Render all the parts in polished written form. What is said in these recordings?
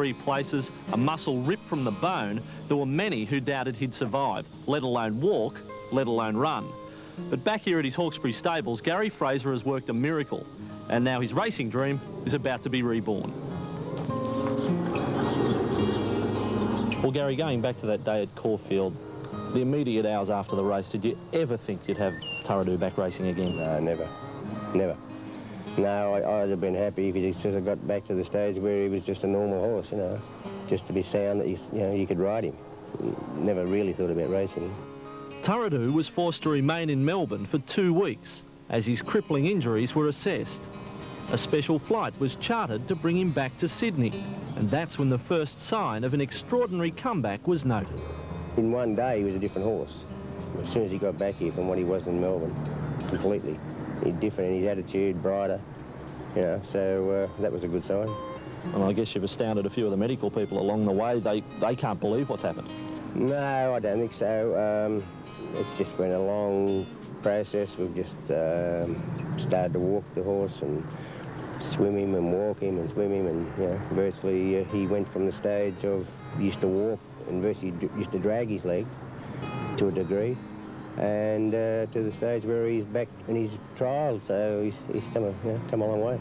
3 places, a muscle ripped from the bone, there were many who doubted he'd survive, let alone walk, let alone run. But back here at his Hawkesbury stables, Gary Fraser has worked a miracle, and now his racing dream is about to be reborn. Well, Gary, going back to that day at Caulfield, the immediate hours after the race, did you ever think you'd have Tarradoo back racing again? No, never. Never. No, I'd have been happy if he sort of got back to the stage where he was just a normal horse, you know, just to be sound that you could ride him. Never really thought about racing. Tarradoo was forced to remain in Melbourne for 2 weeks as his crippling injuries were assessed. A special flight was chartered to bring him back to Sydney, and that's when the first sign of an extraordinary comeback was noted. In one day, he was a different horse. As soon as he got back here from what he was in Melbourne, completely. He's different in his attitude, brighter, you know, so that was a good sign. And I guess you've astounded a few of the medical people along the way. They can't believe what's happened. No, I don't think so. It's just been a long process. We've just started to walk the horse and swim him and walk him and swim him, and you know, virtually he went from the stage of used to walk and virtually used to drag his leg to a degree, and to the stage where he's back in his trial, so he's come a long way.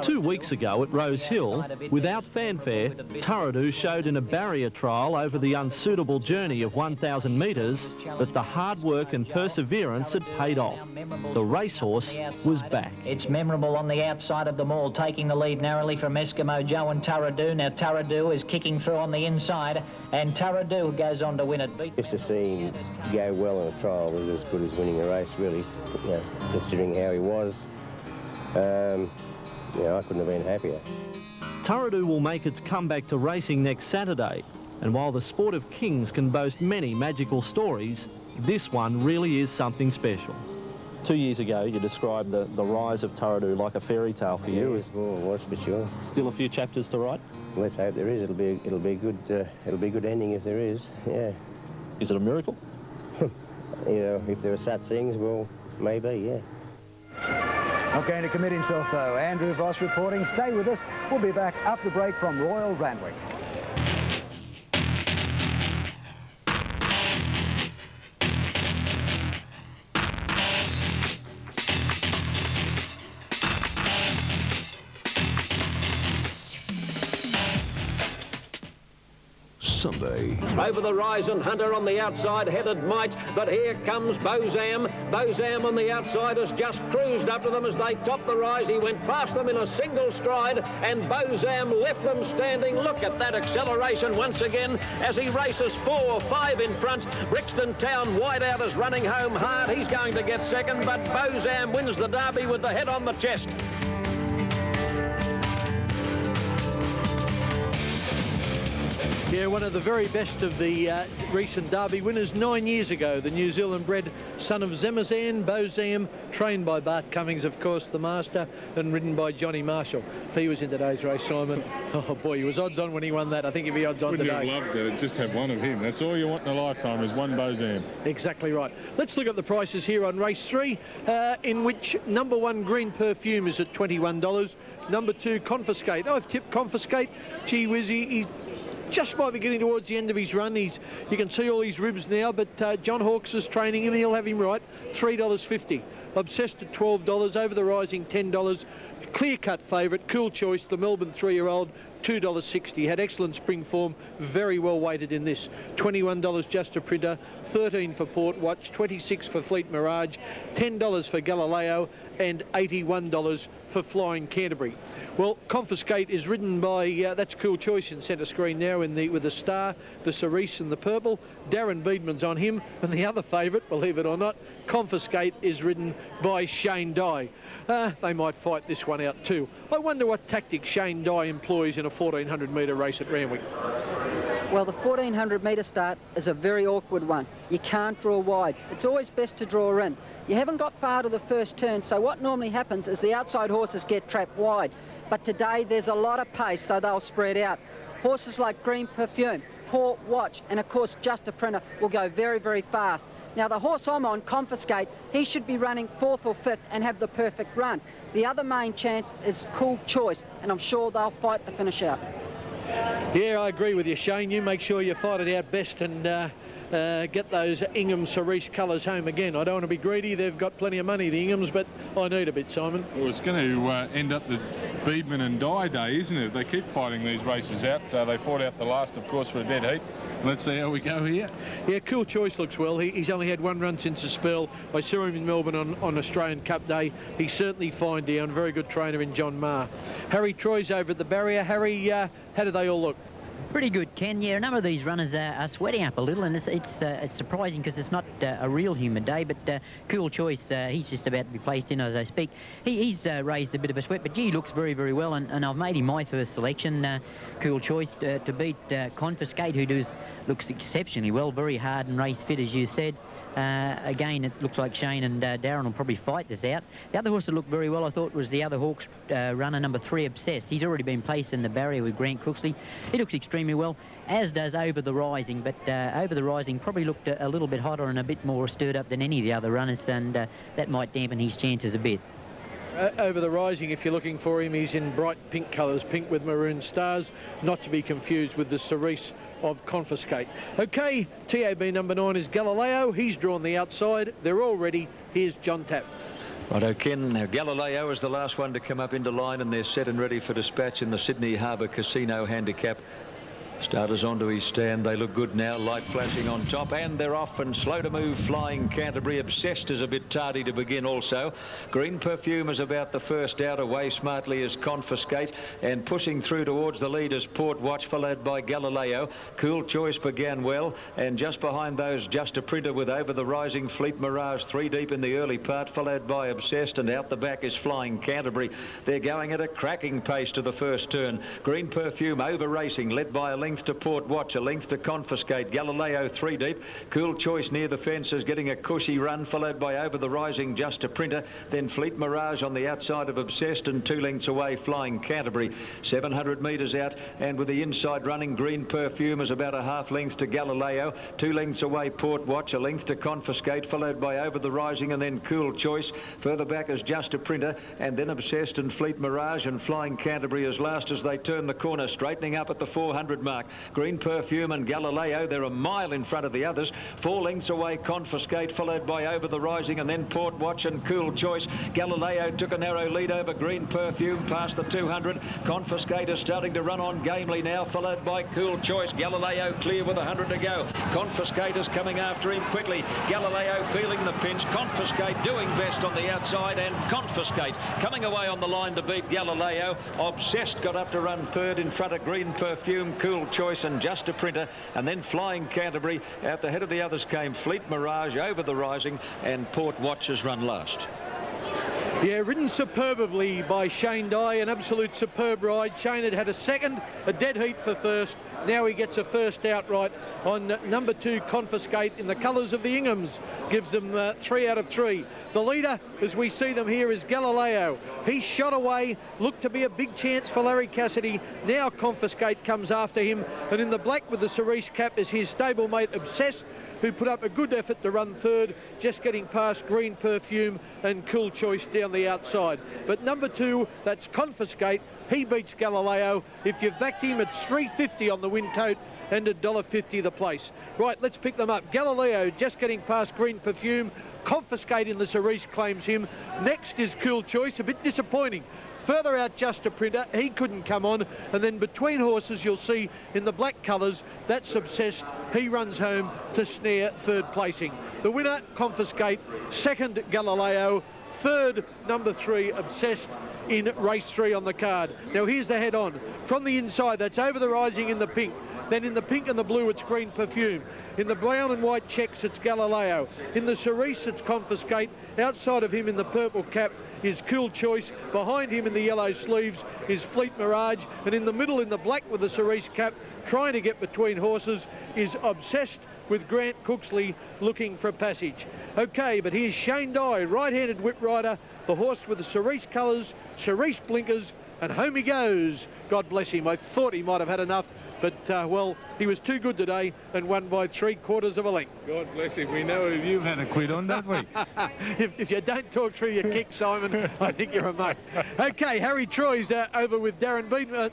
2 weeks ago at Rose Hill, without fanfare, Tarradoo showed in a barrier trial over the unsuitable journey of 1,000 metres that the hard work and perseverance had paid off. The racehorse was back. It's memorable on the outside of them all, taking the lead narrowly from Eskimo Joe and Tarradoo. Now Tarradoo is kicking through on the inside, and Tarradoo goes on to win it. Just to see him go well in a trial was as good as winning a race, really, you know, considering how he was. Yeah, I couldn't have been happier. Tarradoo will make its comeback to racing next Saturday, and while the Sport of Kings can boast many magical stories, this one really is something special. 2 years ago, you described the rise of Tarradoo like a fairy tale for you. Yes, well, it was for sure. Still a few chapters to write? Let's hope there is. It'll be a good ending if there is. Yeah. Is it a miracle? You know, if there are such things, well, maybe, yeah. Not going to commit himself, though. Andrew Voss reporting. Stay with us. We'll be back after the break from Royal Randwick. Sunday. Over the rise, and Hunter on the outside headed Might, but here comes Bozam. Bozam on the outside has just cruised up to them as they top the rise. He went past them in a single stride, and Bozam left them standing. Look at that acceleration once again as he races 4 or 5 in front. Brixton Town wide out is running home hard. He's going to get second, but Bozam wins the Derby with the head on the chest. Yeah, one of the very best of the recent Derby winners 9 years ago, the New Zealand-bred son of Zemazan, Bozam, trained by Bart Cummings, of course, the master, and ridden by Johnny Marshall. If he was in today's race, Simon, oh boy, he was odds on when he won that. I think he'd be odds on today. Wouldn't you have loved it? Just have one of him. That's all you want in a lifetime is one Bozam. Exactly right. Let's look at the prices here on race 3, in which number 1 Green Perfume is at $21. Number 2 Confiscate. I've tipped Confiscate. Gee whiz, he just might be getting towards the end of his run. You can see all his ribs now, but John Hawkes is training him. He'll have him right. $3.50. Obsessed at $12. Over the Rising, $10. Clear-cut favourite, Cool Choice, the Melbourne 3-year-old, $2.60. Had excellent spring form, very well weighted in this. $21 Just a Printer, $13 for Port Watch, $26 for Fleet Mirage, $10 for Galileo, and $81 for Flying Canterbury. Well, Confiscate is ridden by, that's Cool Choice in centre screen now with the star, the cerise and the purple. Darren Beedman's on him, and the other favourite, believe it or not, Confiscate, is ridden by Shane Dye. They might fight this one out too. I wonder what tactic Shane Dye employs in a 1,400 metre race at Randwick. Well, the 1,400 metre start is a very awkward one. You can't draw wide. It's always best to draw in. You haven't got far to the first turn, so what normally happens is the outside horses get trapped wide. But today there's a lot of pace, so they'll spread out. Horses like Green Perfume, Port Watch, and of course Just a Printer will go very, very fast. Now the horse I'm on, Confiscate, he should be running 4th or 5th and have the perfect run. The other main chance is Cool Choice, and I'm sure they'll fight the finish out. Yeah, I agree with you, Shane. You make sure you fight it out best and get those Ingham Cerise colours home again. I don't want to be greedy. They've got plenty of money, the Inghams, but I need a bit, Simon. Well, it's going to end up the Beedman and Dye day, isn't it? They keep fighting these races out. They fought out the last, of course, for a dead heat. Let's see how we go here. Yeah, Cool Choice looks well. He's only had one run since the spell. I saw him in Melbourne on Australian Cup Day. He's certainly fine down. Very good trainer in John Marr. Harry Troy's over at the barrier. Harry, how do they all look? Pretty good, Ken. Yeah, a number of these runners are sweating up a little, and it's surprising because it's not a real humid day, but Cool Choice, he's just about to be placed in as I speak. He's raised a bit of a sweat, but gee, he looks very, very well, and I've made him my first selection, Cool Choice, to beat Confiscate, who looks exceptionally well, very hard and race fit, as you said. Again, it looks like Shane and Darren will probably fight this out. The other horse that looked very well, I thought, was the other Hawks runner, number 3, Obsessed. He's already been placed in the barrier with Grant Cooksley. He looks extremely well, as does Over the Rising, but Over the Rising probably looked a little bit hotter and a bit more stirred up than any of the other runners, and that might dampen his chances a bit. Over the Rising, if you're looking for him, he's in bright pink colours, pink with maroon stars, not to be confused with the Cerise of Confiscate. Okay, TAB number 9 is Galileo. He's drawn the outside. They're all ready. Here's John Tapp. Righto, Ken. Now, Galileo is the last one to come up into line, and they're set and ready for dispatch in the Sydney Harbour Casino Handicap. Starters onto his stand. They look good now. Light flashing on top, and they're off and slow to move. Flying Canterbury. Obsessed is a bit tardy to begin also. Green Perfume is about the first out. Away smartly is Confiscate, and pushing through towards the lead is Port Watch, followed by Galileo. Cool Choice began well, and just behind those, Just a Printer with Over the Rising. Fleet Mirage 3 deep in the early part, followed by Obsessed, and out the back is Flying Canterbury. They're going at a cracking pace to the first turn. Green Perfume over racing, led by a length to Port Watch, a length to Confiscate. Galileo 3 deep. Cool Choice near the fence is getting a cushy run, followed by Over the Rising, Just a Printer. Then Fleet Mirage on the outside of Obsessed, and 2 lengths away Flying Canterbury. 700 metres out, and with the inside running, Green Perfume is about a half length to Galileo. 2 lengths away Port Watch, a length to Confiscate, followed by Over the Rising, and then Cool Choice. Further back is Just a Printer, and then Obsessed and Fleet Mirage, and Flying Canterbury as last as they turn the corner, straightening up at the 400 mark. Green Perfume and Galileo, they're a mile in front of the others. 4 lengths away Confiscate, followed by Over the Rising, and then Port Watch and Cool Choice. Galileo took a narrow lead over Green Perfume past the 200. Confiscate is starting to run on gamely now, followed by Cool Choice. Galileo clear with 100 to go. Confiscate is coming after him quickly. Galileo feeling the pinch. Confiscate doing best on the outside, and Confiscate coming away on the line to beat Galileo. Obsessed got up to run third in front of Green Perfume, Cool Choice and Just a Printer, and then Flying Canterbury. At the head of the others came Fleet Mirage, Over the Rising, and Port Watch has run last. Yeah, ridden superbly by Shane Dye, an absolute superb ride. Shane had a second, a dead heat for first. Now he gets a first outright on number 2, Confiscate, in the colours of the Inghams. Gives them 3 out of 3. The leader, as we see them here, is Galileo. He shot away, looked to be a big chance for Larry Cassidy. Now Confiscate comes after him, and in the black with the Cerise cap is his stablemate Obsessed, who put up a good effort to run third, just getting past Green Perfume and Cool Choice down the outside. But number 2, that's Confiscate. He beats Galileo. If you've backed him, it's $3.50 on the win tote and $1.50 the place. Right, let's pick them up. Galileo just getting past Green Perfume. Confiscate in the Cerise claims him. Next is Cool Choice, a bit disappointing. Further out, Just a Printer, he couldn't come on. And then between horses, you'll see in the black colours, that's Obsessed. He runs home to snare third placing. The winner, Confiscate. Second, Galileo. Third, number 3, Obsessed, in race 3 on the card. Now here's the head on. From the inside, that's Over the Rising in the pink. Then in the pink and the blue, it's Green Perfume. In the brown and white checks, it's Galileo. In the Cerise, it's Confiscate. Outside of him in the purple cap is Cool Choice. Behind him in the yellow sleeves is Fleet Mirage. And in the middle, in the black with the Cerise cap, trying to get between horses, is Obsessed, with Grant Cooksley looking for a passage. Okay, but here's Shane Dye, right-handed whip rider, the horse with the Cerise colours, Cerise blinkers, and home he goes. God bless him. I thought he might have had enough, but, well, he was too good today and won by 3/4 of a length. God bless him. We know who you've had a quid on, don't we? If you don't talk through your kick, Simon, I think you're a mate. Okay, Harry Troy's over with Darren Beedman.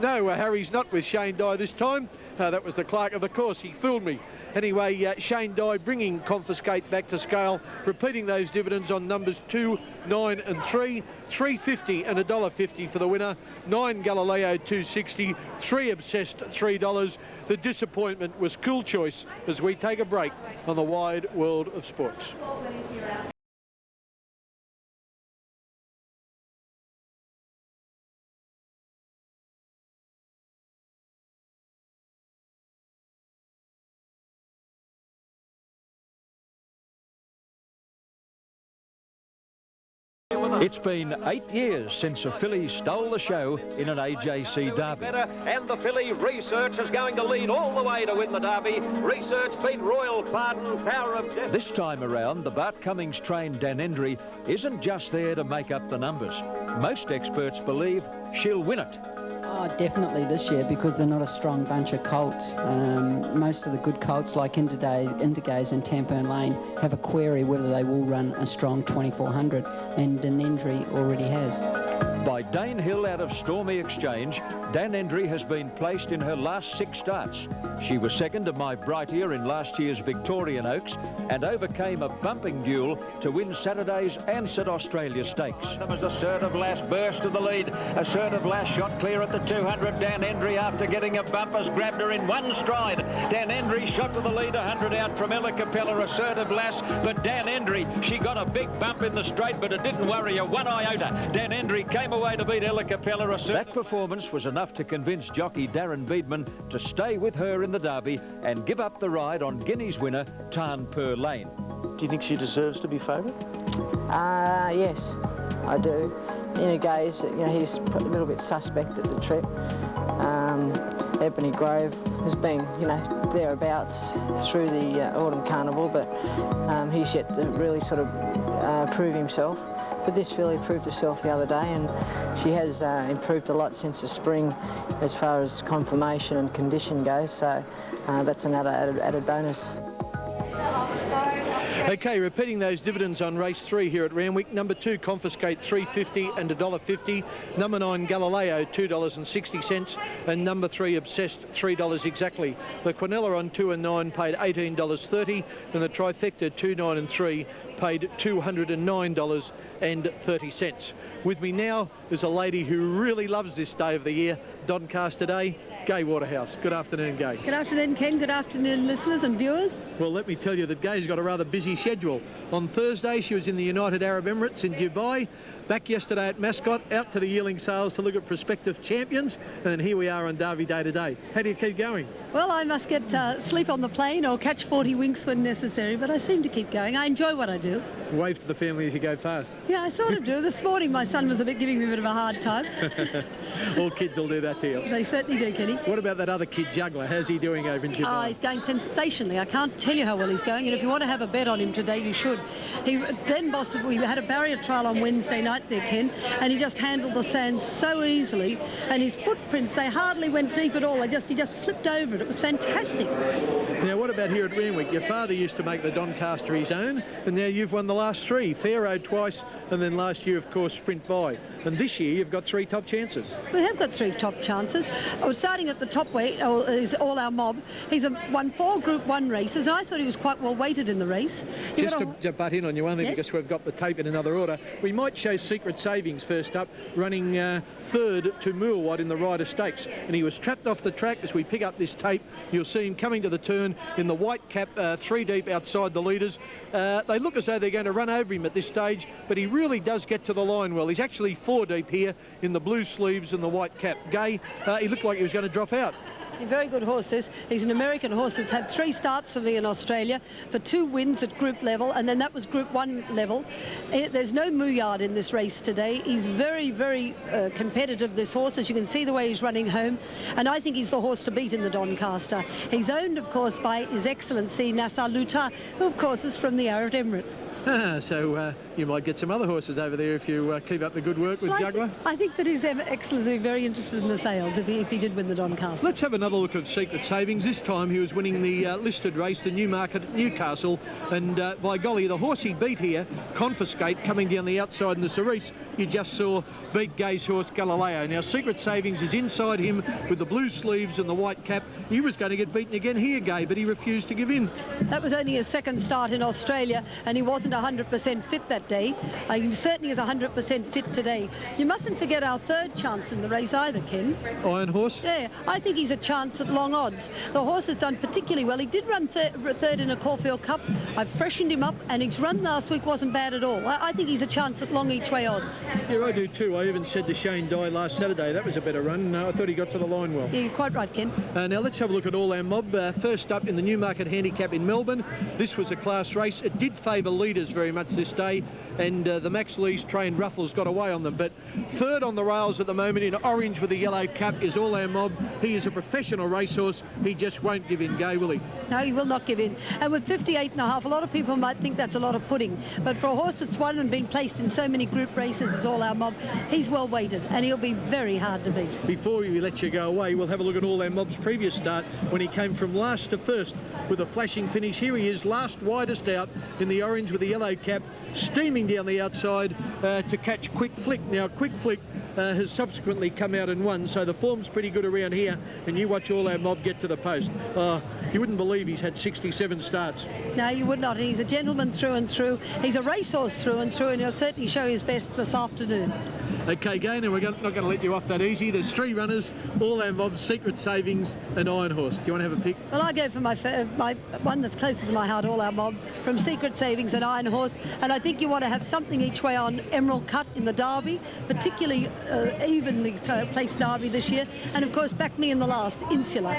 No, Harry's not with Shane Dye this time. That was the clerk of the course. He fooled me. Anyway, Shane Dye bringing Confiscate back to scale, repeating those dividends on numbers 2, 9 and 3, $3.50 and $1.50 for the winner, 9 Galileo $2.60, 3 Obsessed $3. The disappointment was Cool Choice as we take a break on the wide world of sports. It's been 8 years since a filly stole the show in an AJC Derby. And the filly Research is going to lead all the way to win the Derby. Research beat Royal Pardon, Power of Death. This time around, the Bart Cummings trained Dan Endry isn't just there to make up the numbers. Most experts believe she'll win it. Oh, definitely this year, because they're not a strong bunch of colts. Most of the good colts like Indigaze and Tamperne Lane have a query whether they will run a strong 2400, and Denendry already has. By Dane Hill out of Stormy Exchange, Dan Endry has been placed in her last 6 starts. She was second to My Bright Ear in last year's Victorian Oaks and overcame a bumping duel to win Saturday's Ansett Australia Stakes. There was Assertive Lass burst to the lead. Assertive Lass shot clear at the 200. Dan Endry, after getting a bumpers, grabbed her in one stride. Dan Endry shot to the lead, 100 out from Ella Capella. Assertive Lass, but Dan Endry, she got a big bump in the straight, but it didn't worry her one iota. Dan Endry came away to beat Ella Capella. That performance was enough to convince jockey Darren Beedman to stay with her in the Derby and give up the ride on Guinea's winner, Tamperne Lane. Do you think she deserves to be favourite? Yes, I do. Indigaze, you know, he's a little bit suspect at the trip. Ebony Grove has been, you know, thereabouts through the Autumn Carnival, but he's yet to really sort of prove himself. But this filly proved herself the other day, and she has improved a lot since the spring as far as conformation and condition goes, so that's another added bonus. Okay, repeating those dividends on race 3 here at Randwick. Number 2, Confiscate, $3.50 and $1.50. Number 9, Galileo, $2.60. And number 3, Obsessed, $3 exactly. The Quinella on 2 and 9 paid $18.30, and the Trifecta 2, 9 and 3 paid $209.30. With me now is a lady who really loves this day of the year, Doncaster Day, Gai Waterhouse. Good afternoon, Gai. Good afternoon, Ken. Good afternoon, listeners and viewers. Well, let me tell you that Gai's got a rather busy schedule. On Thursday, she was in the United Arab Emirates in Dubai. Back yesterday at Mascot, out to the yearling sales to look at prospective champions, and then here we are on Derby Day today. How do you keep going? Well, I must get sleep on the plane or catch 40 winks when necessary, but I seem to keep going. I enjoy what I do. Wave to the family as you go past. Yeah, I sort of do. This morning my son was giving me a bit of a hard time. All kids will do that to you. They certainly do, Kenny. What about that other kid, Juggler? How's he doing over in Dubai? Oh, he's going sensationally. I can't tell you how well he's going, and if you want to have a bet on him today, you should. Glenn Boston, we had a barrier trial on Wednesday night there, Ken, and he just handled the sand so easily, and his footprints, they hardly went deep at all. He just flipped over it. It was fantastic. Now, what about here at Randwick? Your father used to make the Doncaster his own, and now you've won the last 3. Fair Road twice, and then last year, of course, Sprint By. And this year, you've got 3 top chances. We have got 3 top chances. Starting at the top weight is All Our Mob. He's won 4 Group 1 races, and I thought he was quite well weighted in the race. Just to butt in on you only, yes? Because we've got the tape in another order, we might show Secret Savings first up, running 3rd to Moorwatt in the Ryder Stakes. And he was trapped off the track. As we pick up this tape, you'll see him coming to the turn in the white cap, 3 deep outside the leaders. They look as though they're going to run over him at this stage, but he really does get to the line well. He's actually 4 deep here in the blue sleeves and the white cap. Gai, he looked like he was going to drop out. A very good horse, this. He's an American horse that's had 3 starts for me in Australia, for 2 wins at group level, and then that was Group 1 level. There's no Mouillard in this race today. He's very, very competitive, this horse, as you can see the way he's running home, and I think he's the horse to beat in the Doncaster. He's owned, of course, by His Excellency Nasser Lutar, who, of course, is from the Arab Emirate. So you might get some other horses over there if you keep up the good work with Juggler. I think that His Excellency would be very interested in the sales if he did win the Doncaster. Let's have another look at Secret Savings. This time he was winning the listed race, the Newmarket at Newcastle, and by golly, the horse he beat here, Confiscate, coming down the outside in the Cerise, you just saw beat Gay's horse Galileo. Now Secret Savings is inside him with the blue sleeves and the white cap. He was going to get beaten again here, Gay, but he refused to give in. That was only his second start in Australia, and he wasn't 100% fit that day. He certainly is 100% fit today. You mustn't forget our third chance in the race either, Ken. Iron Horse? Yeah, I think he's a chance at long odds. The horse has done particularly well. He did run third in a Caulfield Cup. I freshened him up, and his run last week wasn't bad at all. I think he's a chance at long each way odds. Yeah, I do too. I even said to Shane Dye last Saturday that was a better run. I thought he got to the line well. Yeah, you're quite right, Ken. Now let's have a look at All Our Mob. First up in the Newmarket Handicap in Melbourne. This was a class race. It did favour leaders very much this day, and the Max Lees trained Ruffles got away on them. But third on the rails at the moment in orange with a yellow cap is All Our Mob. He is a professional racehorse. He just won't give in, Gay, will he? No, he will not give in. And with 58.5, a lot of people might think that's a lot of pudding. But for a horse that's won and been placed in so many group races as All Our Mob, he's well weighted, and he'll be very hard to beat. Before we let you go away, we'll have a look at All Our Mob's previous start when he came from last to first with a flashing finish. Here he is, last widest out in the orange with the yellow cap, steaming down the outside to catch Quick Flick. Now, Quick Flick has subsequently come out and won, so the form's pretty good around here, and you watch All Our Mob get to the post. You wouldn't believe he's had 67 starts. No, you would not. He's a gentleman through and through. He's a racehorse through and through, and he'll certainly show his best this afternoon. Okay, Gain, and we're not going to let you off that easy. There's three runners, All Our Mob, Secret Savings and Iron Horse. Do you want to have a pick? Well, I go for my one that's closest to my heart, All Our Mob, from Secret Savings and Iron Horse. And I think you want to have something each way on Emerald Cut in the Derby, particularly evenly placed Derby this year. And, of course, back me in the last, Insular.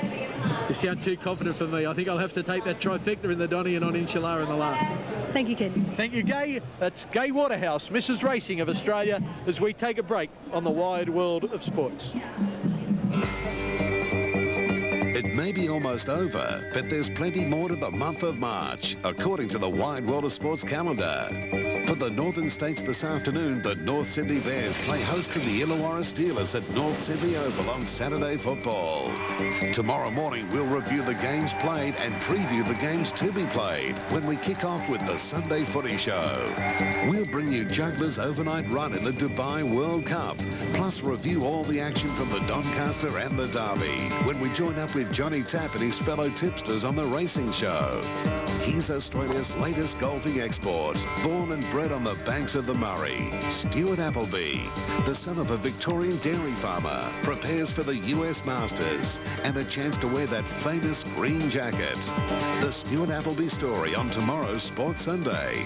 You sound too confident for me. I think I'll have to take that trifecta in the Donny and on Insular in the last. Thank you, Ken. Thank you, Gay. That's Gay Waterhouse, Mrs. Racing of Australia, as we take a break on the wide world of sports. It may be almost over, but there's plenty more to the month of March, according to the Wide World of Sports calendar. For the Northern States this afternoon, the North Sydney Bears play host to the Illawarra Steelers at North Sydney Oval on Saturday football. Tomorrow morning, we'll review the games played and preview the games to be played when we kick off with the Sunday Footy Show. We'll bring you Juggler's overnight run in the Dubai World Cup, plus review all the action from the Doncaster and the Derby when we join up with Johnny Tapp and his fellow tipsters on the Racing Show. He's Australia's latest golfing export, born and bred on the banks of the Murray. Stuart Appleby, the son of a Victorian dairy farmer, prepares for the US Masters and a chance to wear that famous green jacket. The Stuart Appleby story on tomorrow's Sports Sunday.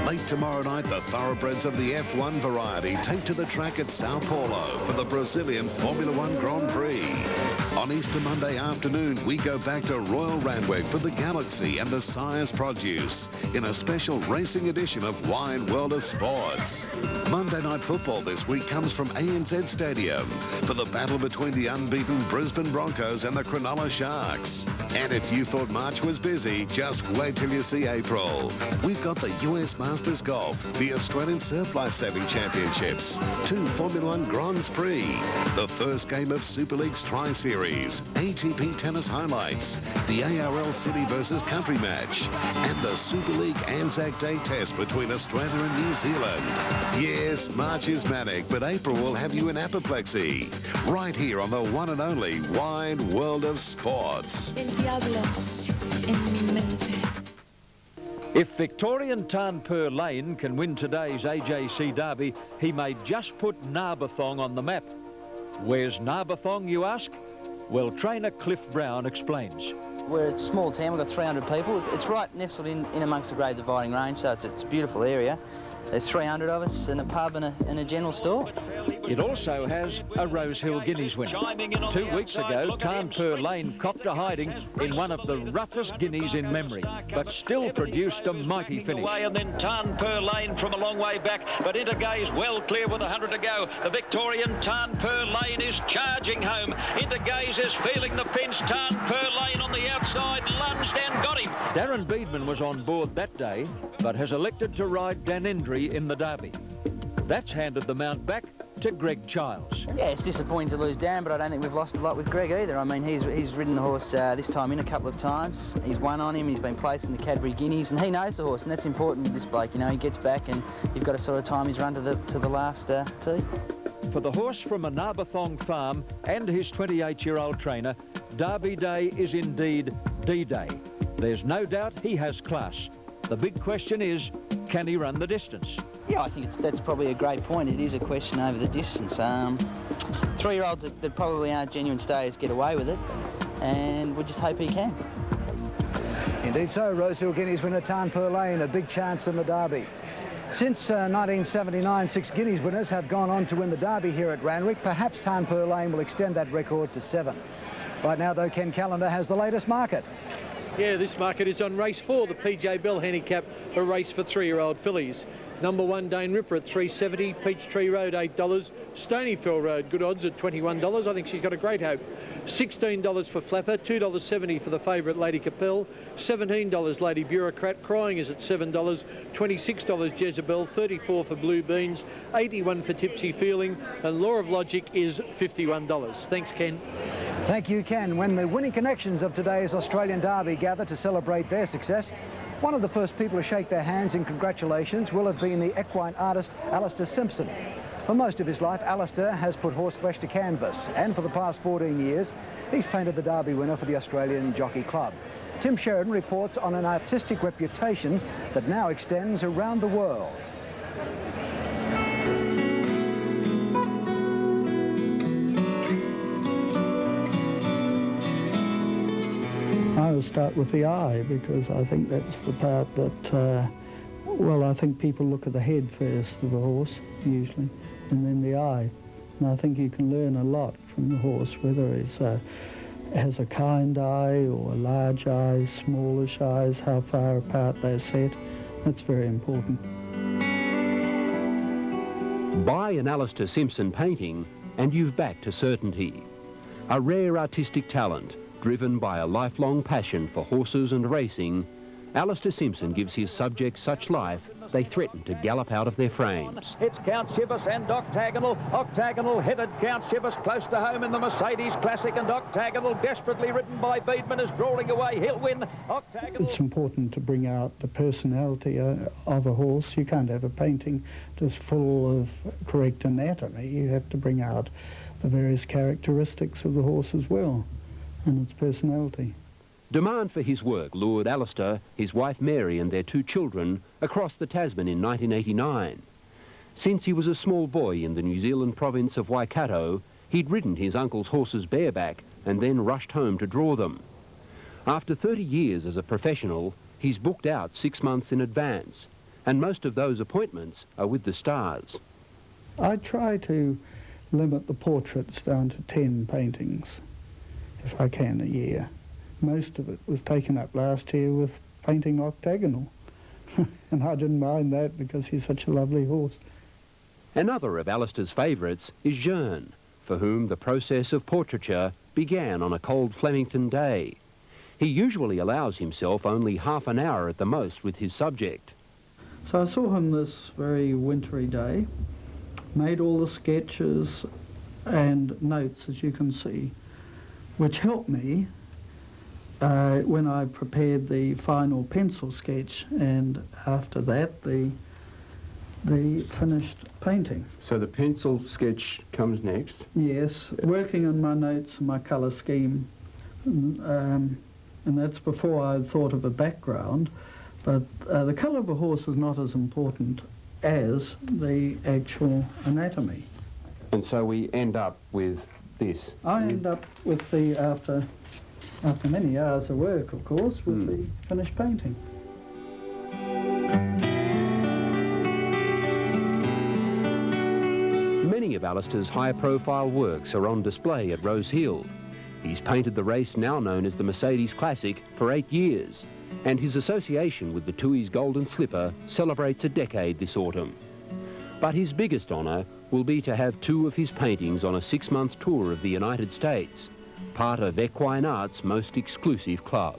Late tomorrow night, the thoroughbreds of the F1 variety take to the track at Sao Paulo for the Brazilian Formula One Grand Prix. On Easter Monday afternoon, we go back to Royal Randwick for the Galaxy and the Sires Produce in a special racing edition of Wide World of Sports. Monday Night Football this week comes from ANZ Stadium for the battle between the unbeaten Brisbane Broncos and the Cronulla Sharks. And if you thought March was busy, just wait till you see April. We've got the US Masters Golf, the Australian Surf Life Saving Championships, 2 Formula One Grands Prix, the first game of Super League's Tri-Series, ATP Tennis highlights, the ARL City versus Country match, and the Super League Anzac Day test between Australia and New Zealand. Yes, March is manic, but April will have you in apoplexy. Right here on the one and only Wide World of Sports. If Victorian Tarnpur Lane can win today's AJC Derby, he may just put Narberthong on the map. Where's Narberthong, you ask? Well, trainer Cliff Brown explains. We're a small town, we've got 300 people. It's right nestled in amongst the Great Dividing Range, so it's a beautiful area. There's 300 of us and a pub and a general store. It also has a Rosehill Guineas win. 2 weeks ago, Tarnpur Lane copped a hiding in one of the roughest guineas in memory, but still produced a mighty finish. And then Tarnpur Lane from a long way back, but Intergay's well clear with 100 to go. The Victorian Tarnpur Lane is charging home. Intergay's is feeling the pinch. Tarnpur Lane on the outside, lunged and got him. Darren Beedman was on board that day, but has elected to ride Danendri in the Derby. That's handed the mount back to Greg Childs. Yeah, it's disappointing to lose Dan, but I don't think we've lost a lot with Greg either. I mean, he's ridden the horse this time in a couple of times. He's won on him, he's been placed in the Cadbury Guineas, and he knows the horse, and that's important with this bloke. You know, he gets back and you've got to sort of time his run to the last tee. For the horse from Anabathong Farm and his 28-year-old trainer, Derby Day is indeed D-Day. There's no doubt he has class. The big question is, can he run the distance? Yeah, I think that's probably a great point. It is a question over the distance. 3-year-olds that probably aren't genuine stayers get away with it, and we'll just hope he can. Indeed so. Rosehill Guineas winner Tarnpur Lane, a big chance in the Derby. Since 1979, 6 Guineas winners have gone on to win the Derby here at Randwick. Perhaps Tarnpur Lane will extend that record to 7. Right now, though, Ken Callender has the latest market. Yeah, this market is on race 4, the PJ Bell handicap, a race for 3-year-old fillies. Number 1, Dane Ripper at $3.70, Peachtree Road $8, Stonyfell Road good odds at $21. I think she's got a great hope. $16 for Flapper, $2.70 for the favourite Lady Capel, $17 Lady Bureaucrat, Crying is at $7, $26 Jezebel, $34 for Blue Beans, $81 for Tipsy Feeling, and Law of Logic is $51. Thanks, Ken. Thank you, Ken. When the winning connections of today's Australian Derby gather to celebrate their success, one of the first people to shake their hands in congratulations will have been the equine artist Alistair Simpson. For most of his life, Alistair has put horseflesh to canvas, and for the past 14 years, he's painted the Derby winner for the Australian Jockey Club. Tim Sheridan reports on an artistic reputation that now extends around the world. I will start with the eye, because I think that's the part that, well, I think people look at the head first of the horse, usually, and then the eye. And I think you can learn a lot from the horse, whether it has a kind eye or a large eye, smallish eyes, how far apart they're set. That's very important. Buy an Alistair Simpson painting and you've backed to certainty. A rare artistic talent, driven by a lifelong passion for horses and racing, Alistair Simpson gives his subjects such life they threaten to gallop out of their frames. It's Count Shivers and Octagonal. Octagonal headed Count Shivers close to home in the Mercedes Classic, and Octagonal, desperately ridden by Beedman, is drawing away. He'll win. Octagonal. It's important to bring out the personality of a horse. You can't have a painting just full of correct anatomy. You have to bring out the various characteristics of the horse as well, and its personality. Demand for his work lured Alistair, his wife Mary and their 2 children across the Tasman in 1989. Since he was a small boy in the New Zealand province of Waikato, he'd ridden his uncle's horses bareback and then rushed home to draw them. After 30 years as a professional, he's booked out 6 months in advance, and most of those appointments are with the stars. I try to limit the portraits down to 10 paintings, if I can, a year. Most of it was taken up last year with painting Octagonal, and I didn't mind that because he's such a lovely horse. Another of Alistair's favourites is Jearn, for whom the process of portraiture began on a cold Flemington day. He usually allows himself only half an hour at the most with his subject. So I saw him this very wintry day, made all the sketches and notes, as you can see, which helped me when I prepared the final pencil sketch, and after that the finished painting. So the pencil sketch comes next? Yes, working on my notes and my colour scheme, and that's before I thought of a background, but the colour of a horse is not as important as the actual anatomy. And so we end up with this? I end up with the, after many hours of work, of course, with the finished painting. Many of Alistair's high-profile works are on display at Rosehill. He's painted the race now known as the Mercedes Classic for 8 years, and his association with the Tui's Golden Slipper celebrates a decade this autumn. But his biggest honour will be to have 2 of his paintings on a 6-month tour of the United States, part of Equine Art's most exclusive club.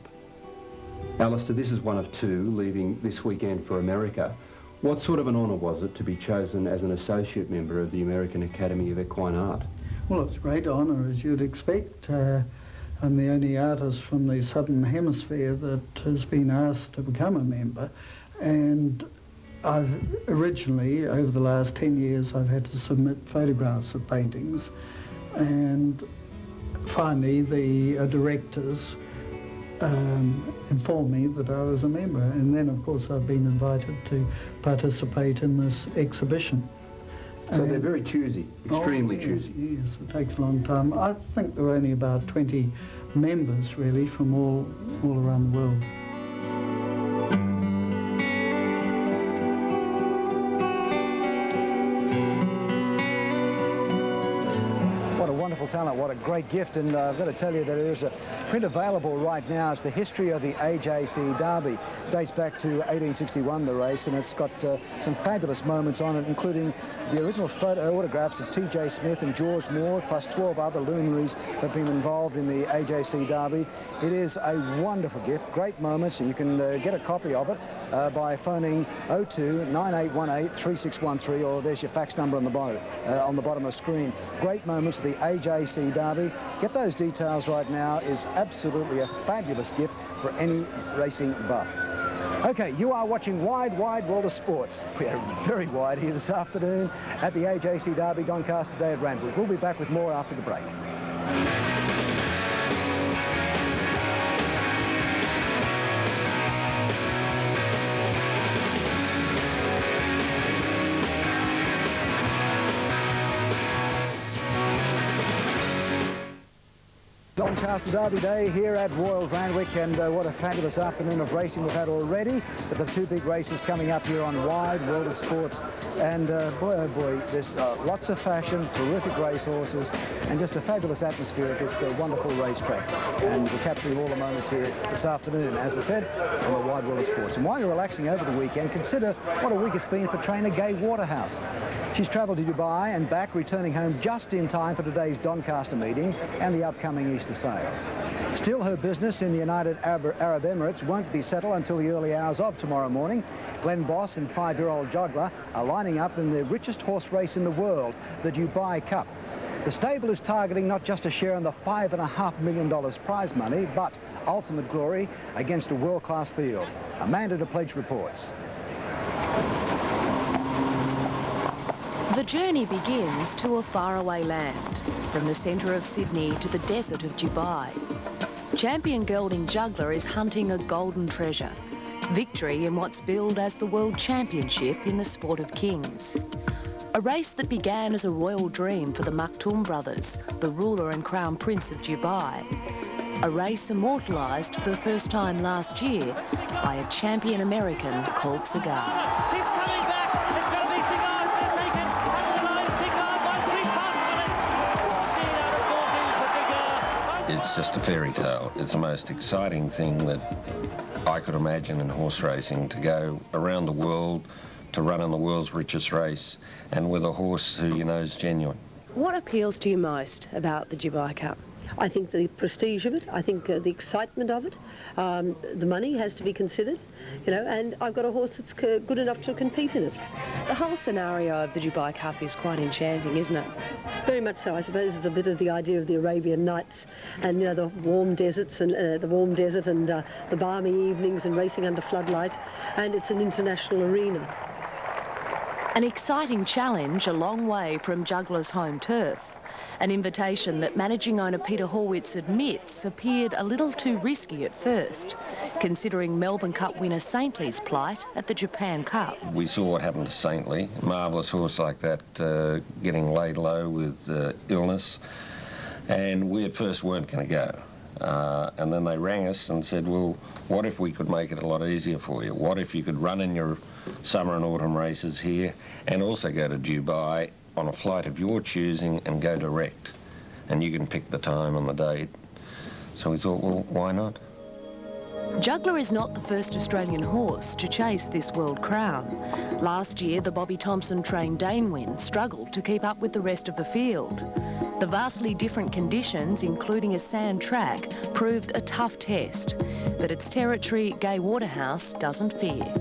Alistair, this is one of two leaving this weekend for America. What sort of an honour was it to be chosen as an associate member of the American Academy of Equine Art? Well, it's a great honour, as you'd expect. I'm the only artist from the Southern Hemisphere that has been asked to become a member, and I've originally, over the last 10 years, I've had to submit photographs of paintings, and finally the directors informed me that I was a member, and then of course I've been invited to participate in this exhibition. So they're very choosy, extremely choosy. Yes, it takes a long time. I think there are only about 20 members really from all around the world. Talent, what a great gift, and I've got to tell you that there is a print available right now. It's the history of the AJC Derby. It dates back to 1861, the race, and it's got some fabulous moments on it, including the original photo autographs of T.J. Smith and George Moore, plus 12 other luminaries that have been involved in the AJC Derby. It is a wonderful gift, great moments, and you can get a copy of it by phoning 02 9818 3613, or there's your fax number on the bottom of the screen. Great moments, the AJC Derby. Get those details right now. Is absolutely a fabulous gift for any racing buff. Okay, you are watching Wide World of Sports. We are very wide here this afternoon at the AJC Derby, Doncaster Day at Randwick. We'll be back with more after the break. Doncaster Derby Day here at Royal Randwick, and what a fabulous afternoon of racing we've had already, with the two big races coming up here on Wide World of Sports. And boy oh boy, there's lots of fashion, terrific racehorses, and just a fabulous atmosphere at this wonderful racetrack. And we're capturing all the moments here this afternoon, as I said, on the Wide World of Sports. And while you're relaxing over the weekend, consider what a week it's been for trainer Gai Waterhouse. She's travelled to Dubai and back, returning home just in time for today's Doncaster meeting and the upcoming Easter sales. Still, her business in the United Arab Emirates won't be settled until the early hours of tomorrow morning. Glenn Boss and 5-year-old Juggler are lining up in the richest horse race in the world, the Dubai Cup. The stable is targeting not just a share in the $5.5 million prize money, but ultimate glory against a world-class field. Amanda de Pledge reports. The journey begins to a faraway land, from the centre of Sydney to the desert of Dubai. Champion gelding Juggler is hunting a golden treasure, victory in what's billed as the World Championship in the Sport of Kings. A race that began as a royal dream for the Maktoum brothers, the ruler and crown prince of Dubai. A race immortalised for the first time last year by a champion American called Cigar. He's coming back. It's going to be Cigar's going to take it. And the line, Cigar by 3 parts of it. 14 out of 14 for Cigar. It's just a fairy tale. It's the most exciting thing that I could imagine in horse racing, to go around the world, to run in the world's richest race, and with a horse who you know is genuine. What appeals to you most about the Dubai Cup? I think the prestige of it, I think the excitement of it, the money has to be considered, you know, and I've got a horse that's good enough to compete in it. The whole scenario of the Dubai Cup is quite enchanting, isn't it? Very much so. I suppose it's a bit of the idea of the Arabian Nights and, you know, the warm deserts and the balmy evenings and racing under floodlight, and it's an international arena. An exciting challenge a long way from Juggler's home turf. An invitation that managing owner Peter Horwitz admits appeared a little too risky at first, considering Melbourne Cup winner Saintly's plight at the Japan Cup. We saw what happened to Saintly, a marvellous horse like that, getting laid low with illness, and we at first weren't going to go. And then they rang us and said, well, what if we could make it a lot easier for you? What if you could run in your summer and autumn races here and also go to Dubai on a flight of your choosing and go direct, and you can pick the time and the date. So we thought, well, why not? Juggler is not the first Australian horse to chase this world crown. Last year, the Bobby Thompson trained Danewin struggled to keep up with the rest of the field. The vastly different conditions, including a sand track, proved a tough test. But its territory, Gay Waterhouse, doesn't fear.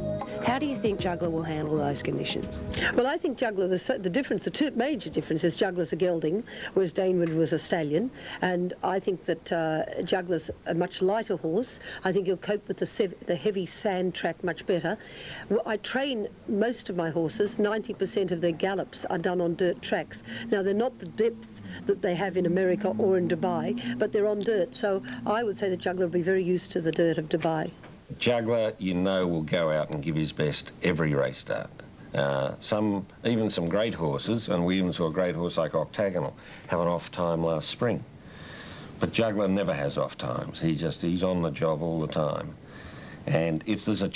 How do you think Juggler will handle those conditions? Well, I think Juggler, the difference, the two major differences, Juggler's a gelding, whereas Danewood was a stallion, and I think that Juggler's a much lighter horse. I think he'll cope with the heavy sand track much better. Well, I train most of my horses, 90% of their gallops are done on dirt tracks. Now, they're not the depth that they have in America or in Dubai, but they're on dirt, so I would say that Juggler will be very used to the dirt of Dubai. Juggler, you know, will go out and give his best every race start. Even some great horses, and we even saw a great horse like Octagonal have an off time last spring. But Juggler never has off times. He's on the job all the time. And if there's a